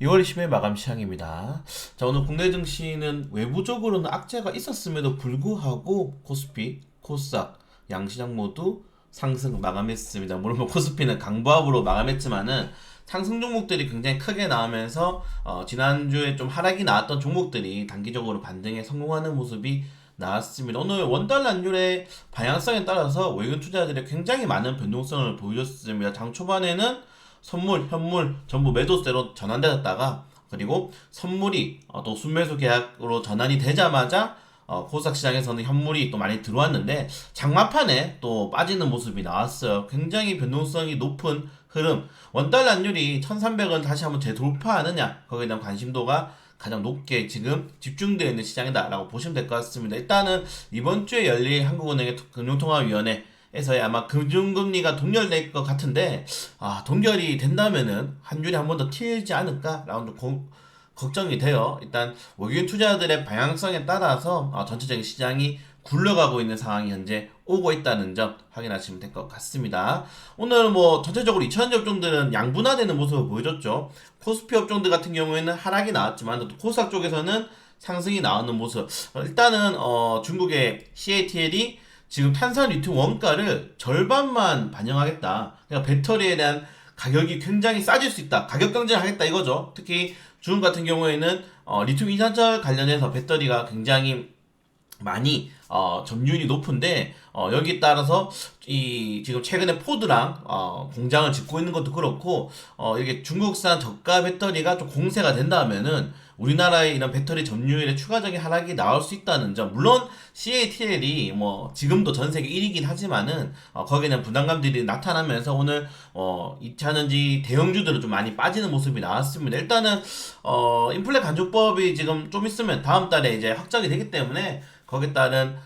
2월 20일 마감 시향입니다. 자, 오늘 국내 증시는 외부적으로는 악재가 있었음에도 불구하고 코스피, 코스닥, 양시장 모두 상승 마감했습니다. 물론 뭐 코스피는 강보합으로 마감했지만은 상승 종목들이 굉장히 크게 나오면서 지난주에 좀 하락이 나왔던 종목들이 단기적으로 반등에 성공하는 모습이 나왔습니다. 오늘 원달러 환율의 방향성에 따라서 외국인 투자자들이 굉장히 많은 변동성을 보여줬습니다. 장 초반에는 선물, 현물 전부 매도세로 전환되었다가 그리고 선물이 또 순매수 계약으로 전환이 되자마자 코스닥 시장에서는 현물이 또 많이 들어왔는데 장마판에 또 빠지는 모습이 나왔어요. 굉장히 변동성이 높은 흐름. 원달러 환율이 1300원 다시 한번 재돌파하느냐 거기에 대한 관심도가 가장 높게 지금 집중되어 있는 시장이다라고 보시면 될 것 같습니다. 일단은 이번 주에 열릴 한국은행의 금융통화위원회 에서의 아마 금융금리가 동결될 것 같은데 동결이 된다면은 환율이 한 번 더 튀지 않을까라는 좀 걱정이 돼요. 일단 외국인 투자들의 방향성에 따라서 전체적인 시장이 굴러가고 있는 상황이 현재 오고 있다는 점 확인하시면 될 것 같습니다. 오늘 뭐 전체적으로 2차전지 업종들은 양분화되는 모습을 보여줬죠. 코스피 업종들 같은 경우에는 하락이 나왔지만 또 코스닥 쪽에서는 상승이 나오는 모습. 일단은 중국의 CATL이 지금 탄산 리튬 원가를 절반만 반영하겠다. 그러니까 배터리에 대한 가격이 굉장히 싸질 수 있다. 가격 경쟁하겠다 이거죠. 특히 중국 같은 경우에는 리튬 이산철 관련해서 배터리가 굉장히 많이 점유율이 높은데 여기에 따라서 이 지금 최근에 포드랑 공장을 짓고 있는 것도 그렇고 이게 중국산 저가 배터리가 좀 공세가 된다면은 우리나라의 이런 배터리 점유율의 추가적인 하락이 나올 수 있다는 점. 물론 CATL이 뭐 지금도 전 세계 1위긴 하지만은 거기는 부담감들이 나타나면서 오늘 2차전지 대형주들은 좀 많이 빠지는 모습이 나왔습니다. 일단은 인플레 간주법이 지금 좀 있으면 다음 달에 이제 확정이 되기 때문에 거기에 따른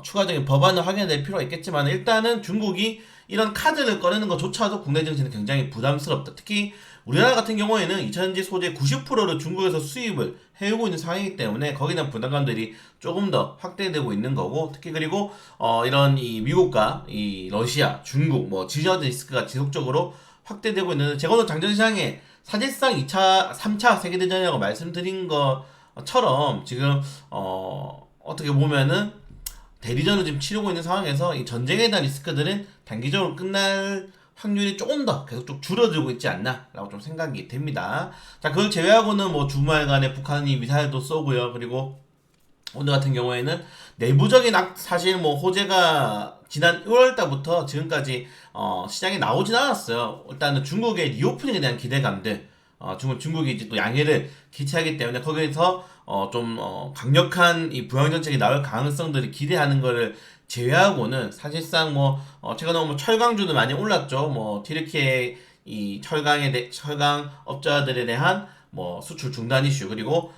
추가적인 법안을 확인될 필요가 있겠지만 일단은 중국이 이런 카드를 꺼내는 것조차도 국내 증시는 굉장히 부담스럽다. 특히 우리나라 같은 경우에는 2차전지 소재 90%를 중국에서 수입을 해오고 있는 상황이기 때문에 거기에 대한 부담감들이 조금 더 확대되고 있는 거고 특히 그리고 이런 이 미국과 이 러시아, 중국 뭐 지정 리스크가 지속적으로 확대되고 있는 제가 오늘 장전시장에 사실상 2차, 3차 세계대전이라고 말씀드린 것처럼 지금 어떻게 보면은 대리전을 지금 치르고 있는 상황에서 이 전쟁에 대한 리스크들은 단기적으로 끝날 확률이 조금 더 계속 좀 줄어들고 있지 않나라고 좀 생각이 됩니다. 자, 그걸 제외하고는 뭐 주말간에 북한이 미사일도 쏘고요. 그리고 오늘 같은 경우에는 내부적인 사실 뭐 호재가 지난 1월 달부터 지금까지 시장에 나오진 않았어요. 일단은 중국의 리오프닝에 대한 기대감들, 중국이 이제 또 양해를 기체하기 때문에 거기에서 강력한 이 부양 정책이 나올 가능성들을 기대하는 거를 제외하고는 사실상 뭐 최근에 뭐 철강주도 많이 올랐죠. 뭐 튀르키예 이 철강 업자들에 대한 뭐 수출 중단 이슈 그리고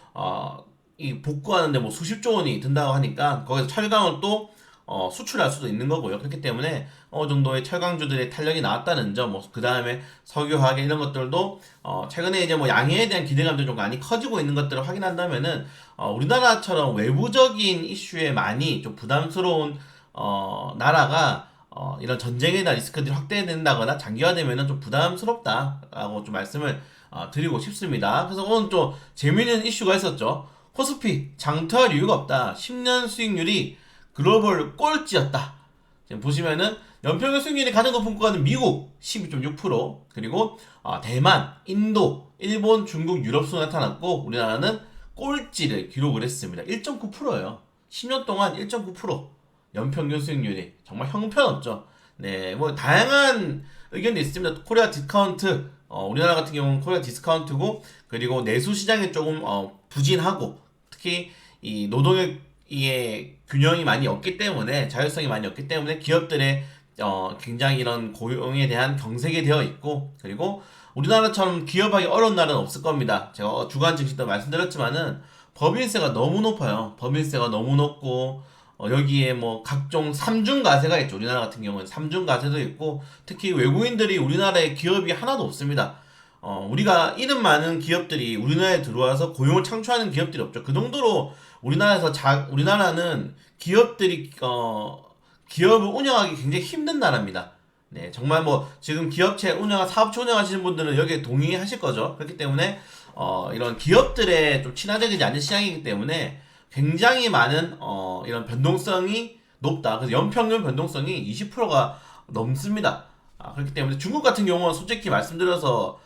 이 복구하는데 뭐 수십조 원이 든다고 하니까 거기서 철강을 또 수출할 수도 있는 거고요. 그렇기 때문에 어느 정도의 철강주들의 탄력이 나왔다는 점, 뭐 그 다음에 석유화학 이런 것들도 최근에 이제 뭐 양해에 대한 기대감도 좀 많이 커지고 있는 것들을 확인한다면은 우리나라처럼 외부적인 이슈에 많이 좀 부담스러운 나라가 이런 전쟁에 대한 리스크들이 확대된다거나 장기화되면은 좀 부담스럽다라고 좀 말씀을 드리고 싶습니다. 그래서 오늘 좀 재미있는 이슈가 있었죠. 코스피 장투할 이유가 없다. 10년 수익률이 글로벌 꼴찌였다. 지금 보시면은 연평균 수익률이 가장 높은 국가는 미국 12.6% 그리고 대만, 인도, 일본, 중국, 유럽 순 나타났고 우리나라는 꼴찌를 기록을 했습니다. 1.9%예요. 10년 동안 1.9% 연평균 수익률이 정말 형편없죠. 네, 뭐 다양한 의견도 있습니다. 코리아 디스카운트 우리나라 같은 경우는 코리아 디스카운트고 그리고 내수 시장이 조금 부진하고 특히 이 노동의 균형이 많이 없기 때문에 자율성이 많이 없기 때문에 기업들의 굉장히 이런 고용에 대한 경색이 되어 있고 그리고 우리나라처럼 기업하기 어려운 나라는 없을 겁니다. 제가 주간 증시 때 말씀드렸지만은 법인세가 너무 높아요. 법인세가 너무 높고 여기에 뭐 각종 삼중가세가 있죠. 우리나라 같은 경우는 삼중가세도 있고 특히 외국인들이 우리나라에 기업이 하나도 없습니다. 우리가 이름 많은 기업들이 우리나라에 들어와서 고용을 창출하는 기업들이 없죠. 그 정도로 우리나라는 기업을 운영하기 굉장히 힘든 나라입니다. 네, 정말 뭐 지금 사업체 운영하시는 분들은 여기에 동의하실 거죠. 그렇기 때문에 이런 기업들에 좀 친화적이지 않은 시장이기 때문에 굉장히 많은 이런 변동성이 높다. 그래서 연평균 변동성이 20%가 넘습니다. 그렇기 때문에 중국 같은 경우는 솔직히 말씀드려서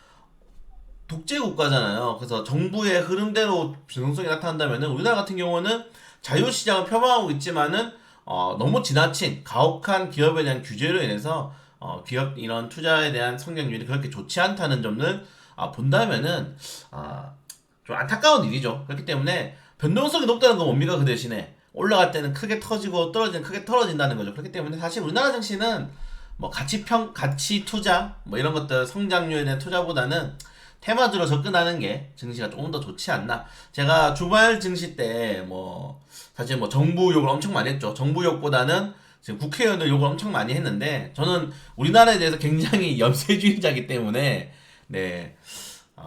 독재 국가잖아요. 그래서 정부의 흐름대로 변동성이 나타난다면 우리나라 같은 경우는 자유시장을 표방하고 있지만은 너무 지나친 가혹한 기업에 대한 규제로 인해서 기업 이런 투자에 대한 성장률이 그렇게 좋지 않다는 점을 본다면은 좀 안타까운 일이죠. 그렇기 때문에 변동성이 높다는 건 뭡니까? 그 대신에 올라갈 때는 크게 터지고 떨어지는 크게 떨어진다는 거죠. 그렇기 때문에 사실 우리나라 증시는 뭐 가치 투자 뭐 이런 것들 성장률에 대한 투자보다는 테마주로 접근하는 게 증시가 조금 더 좋지 않나. 제가 주말 증시 때 뭐 사실 뭐 정부 욕을 엄청 많이 했죠. 정부 욕보다는 지금 국회의원들 욕을 엄청 많이 했는데 저는 우리나라에 대해서 굉장히 염세주의자이기 때문에 네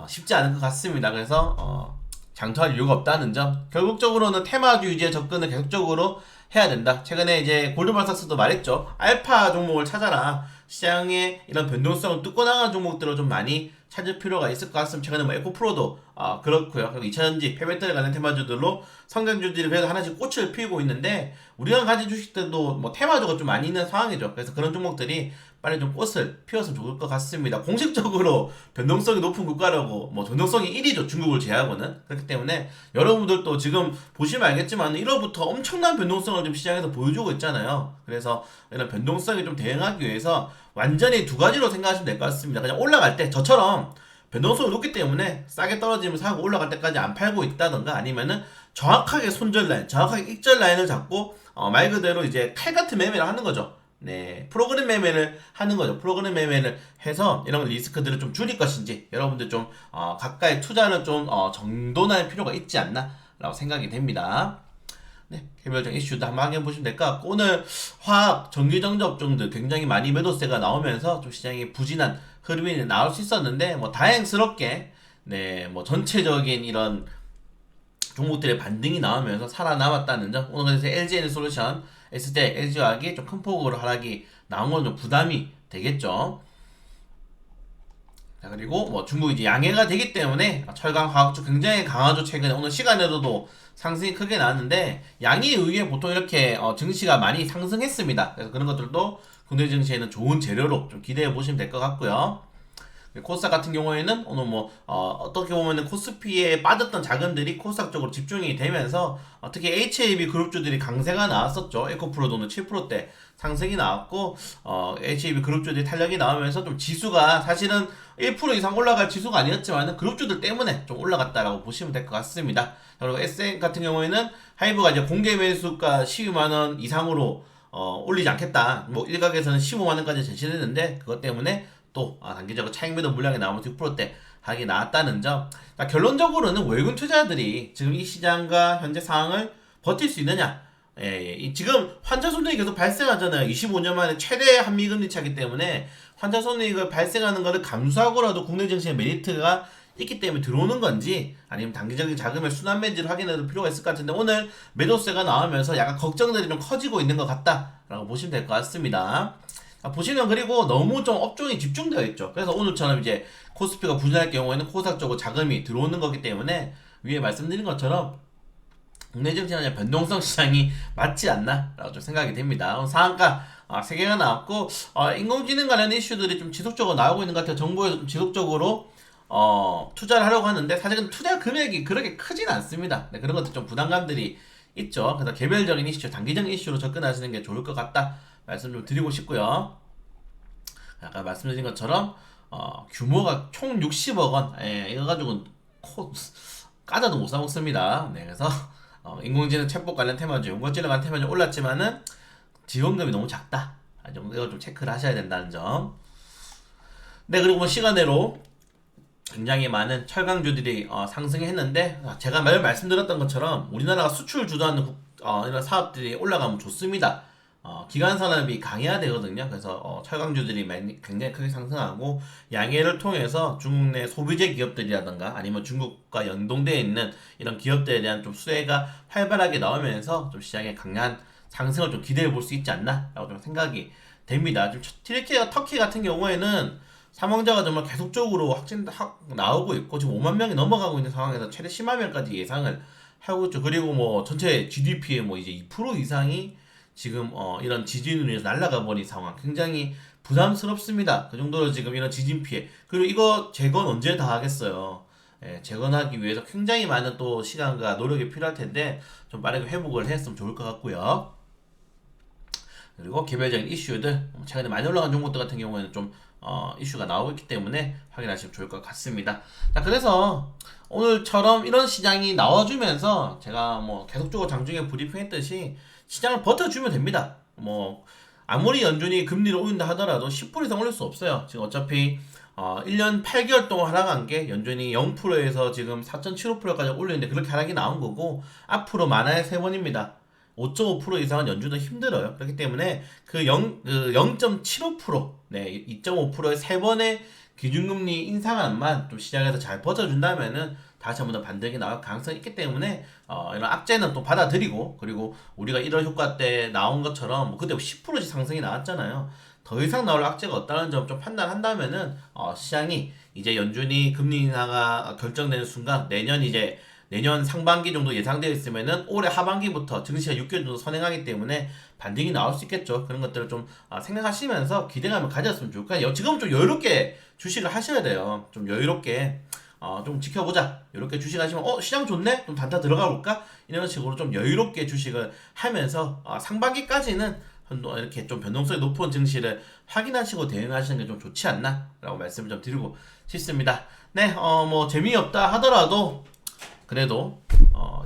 쉽지 않은 것 같습니다. 그래서 장투할 이유가 없다는 점. 결국적으로는 테마주 위주의 접근을 계속적으로 해야 된다. 최근에 이제 골드만삭스도 말했죠. 알파 종목을 찾아라. 시장의 이런 변동성을 뚫고 나가는 종목들을 좀 많이 찾을 필요가 있을 것 같습니다. 최근에 뭐 에코프로도 그렇고요. 그리고 2차전지, 폐배터리 관련 테마주들로 성장주들이 그래도 하나씩 꽃을 피우고 있는데 우리가 가진 주식들도 뭐 테마주가 좀 많이 있는 상황이죠. 그래서 그런 종목들이 빨리 좀 꽃을 피워서 좋을 것 같습니다. 공식적으로 변동성이 높은 국가라고 뭐 변동성이 1위죠. 중국을 제외하고는. 그렇기 때문에 여러분들도 지금 보시면 알겠지만 1월부터 엄청난 변동성을 좀 시장에서 보여주고 있잖아요. 그래서 이런 변동성에 좀 대응하기 위해서 완전히 두 가지로 생각하시면 될 것 같습니다. 그냥 올라갈 때 저처럼 변동성이 높기 때문에 싸게 떨어지면 사고 올라갈 때까지 안 팔고 있다던가 아니면은 정확하게 손절 라인, 정확하게 익절 라인을 잡고 말 그대로 이제 칼 같은 매매를 하는 거죠. 네, 프로그램 매매를 하는 거죠. 프로그램 매매를 해서 이런 리스크들을 좀 줄일 것인지 여러분들 좀 가까이 투자를 좀 정돈할 필요가 있지 않나라고 생각이 됩니다. 네, 개별적 이슈도 한번 확인해 보시면 될 것 같고 오늘 화학, 전기전자 업종들 굉장히 많이 매도세가 나오면서 좀 시장이 부진한 흐름이 나올 수 있었는데 뭐 다행스럽게 네, 뭐 전체적인 이런 종목들의 반등이 나오면서 살아남았다는 점. 오늘 그래서 LG에너솔루션, SJ, LG화학이 좀 큰 폭으로 하락이 나온 건 좀 부담이 되겠죠. 자, 그리고 뭐 중국이 이제 양해가 되기 때문에 철강 화학주 굉장히 강하죠. 최근에 오늘 시간에도 상승이 크게 나왔는데 양에 의해 보통 이렇게 증시가 많이 상승했습니다. 그래서 그런 것들도 국내 증시에는 좋은 재료로 좀 기대해 보시면 될 것 같고요. 코스닥 같은 경우에는 오늘 뭐 어떻게 보면은 코스피에 빠졌던 자금들이 코스닥 쪽으로 집중이 되면서 특히 HAB 그룹주들이 강세가 나왔었죠. 에코프로도는 7%대 상승이 나왔고 HAB 그룹주들이 탄력이 나오면서 좀 지수가 사실은 1% 이상 올라갈 지수가 아니었지만 그룹주들 때문에 좀 올라갔다라고 보시면 될 것 같습니다. 그리고 SM 같은 경우에는 하이브가 이제 공개 매수가 12만원 이상으로 올리지 않겠다. 뭐 일각에서는 15만원까지 제시를 했는데 그것 때문에 또 단기적으로 차익 매도 물량이 나오면서 6%대 하락이 나왔다는 점. 그러니까 결론적으로는 외국인 투자자들이 지금 이 시장과 현재 상황을 버틸 수 있느냐. 지금 환자 손익이 계속 발생하잖아요. 25년 만에 최대 한미금리 차기 때문에 환자 손익을 발생하는 것을 감수하고라도 국내 증시의 메리트가 있기 때문에 들어오는 건지 아니면 단기적인 자금의 순환 매지를 확인해 볼 필요가 있을 것 같은데 오늘 매도세가 나오면서 약간 걱정들이 좀 커지고 있는 것 같다라고 보시면 될 것 같습니다. 보시면 그리고 너무 좀 업종이 집중되어 있죠. 그래서 오늘처럼 이제 코스피가 부진할 경우에는 코스닥 쪽으로 자금이 들어오는 거기 때문에 위에 말씀드린 것처럼 국내 증시는 변동성 시장이 맞지 않나라고 좀 생각이 됩니다. 오늘 상한가 3개가 나왔고 인공지능 관련 이슈들이 좀 지속적으로 나오고 있는 것 같아요. 정부에서 좀 지속적으로 투자를 하려고 하는데 사실은 투자 금액이 그렇게 크진 않습니다. 네, 그런 것들 좀 부담감들이 있죠. 그래서 개별적인 이슈, 단기적인 이슈로 접근하시는 게 좋을 것 같다 말씀 좀 드리고 싶고요. 아까 말씀드린 것처럼 규모가 총 60억 원, 이거 가지고 까다도 못 사먹습니다. 네, 그래서 인공지능 챗봇 관련 테마주, 연구질능 관련 테마주 올랐지만은 지원금이 너무 작다. 이거 좀 체크를 하셔야 된다는 점. 네, 그리고 뭐 시간대로 굉장히 많은 철강주들이 상승했는데 제가 매일 말씀드렸던 것처럼 우리나라가 수출 주도하는 이런 사업들이 올라가면 좋습니다. 기간 산업이 강해야 되거든요. 그래서 철강주들이 굉장히 크게 상승하고 양해를 통해서 중국 내 소비재 기업들이라든가 아니면 중국과 연동되어 있는 이런 기업들에 대한 좀 수혜가 활발하게 나오면서 좀 시장에 강한 상승을 좀 기대해 볼 수 있지 않나라고 좀 생각이 됩니다. 좀 터키 같은 경우에는 사망자가 정말 계속적으로 나오고 있고 지금 5만 명이 넘어가고 있는 상황에서 최대 10만 명까지 예상을 하고 있죠. 그리고 뭐 전체 GDP의 뭐 이제 2% 이상이 지금 이런 지진으로 인해서 날아가 버린 상황 굉장히 부담스럽습니다. 그 정도로 지금 이런 지진 피해 그리고 이거 재건 언제 다 하겠어요. 예, 재건하기 위해서 굉장히 많은 또 시간과 노력이 필요할 텐데 좀 빠르게 회복을 했으면 좋을 것 같고요. 그리고 개별적인 이슈들 최근에 많이 올라간 종목들 같은 경우에는 좀 이슈가 나오고 있기 때문에 확인하시면 좋을 것 같습니다. 자, 그래서 오늘처럼 이런 시장이 나와주면서 제가 뭐 계속적으로 장중에 브리핑했듯이 시장을 버텨주면 됩니다. 뭐 아무리 연준이 금리를 올린다 하더라도 10% 이상 올릴 수 없어요. 지금 어차피 1년 8개월 동안 하락한 게 연준이 0%에서 지금 4.75%까지 올리는데 그렇게 하락이 나온 거고 앞으로 만화의 세 번입니다. 5.5% 이상은 연준도 힘들어요. 그렇기 때문에 그 0.75%, 네, 2.5%의 세 번의 기준금리 인상안만 좀 시장에서 잘 버텨준다면은 다시 한번 더 반등이 나올 가능성이 있기 때문에 이런 악재는 또 받아들이고 그리고 우리가 1월 효과 때 나온 것처럼 뭐 그때 10%씩 상승이 나왔잖아요. 더 이상 나올 악재가 없다는 점 좀 판단한다면은 시장이 이제 연준이 금리 인하가 결정되는 순간 내년 상반기 정도 예상되어 있으면은 올해 하반기부터 증시가 6개월 정도 선행하기 때문에 반등이 나올 수 있겠죠. 그런 것들을 좀 생각하시면서 기대감을 가졌으면 좋을 거예요. 지금 좀 여유롭게 주식을 하셔야 돼요. 좀 여유롭게 좀 지켜보자. 이렇게 주식하시면 시장 좋네? 좀 단타 들어가 볼까? 이런 식으로 좀 여유롭게 주식을 하면서 상반기까지는 이렇게 좀 변동성이 높은 증시를 확인하시고 대응하시는 게 좀 좋지 않나? 라고 말씀을 좀 드리고 싶습니다. 네, 뭐 재미없다 하더라도 그래도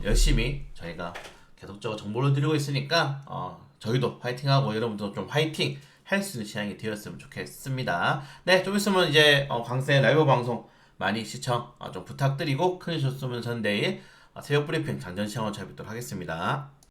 열심히 저희가 계속적으로 정보를 드리고 있으니까 저희도 화이팅하고 여러분도 좀 화이팅 할 수 있는 시장이 되었으면 좋겠습니다. 네, 좀 있으면 이제 광세 라이브 방송 많이 시청 좀 부탁드리고 큰 일 좋으면 전 내일 새벽 브리핑 장전 시간으로 찾아뵙도록 하겠습니다.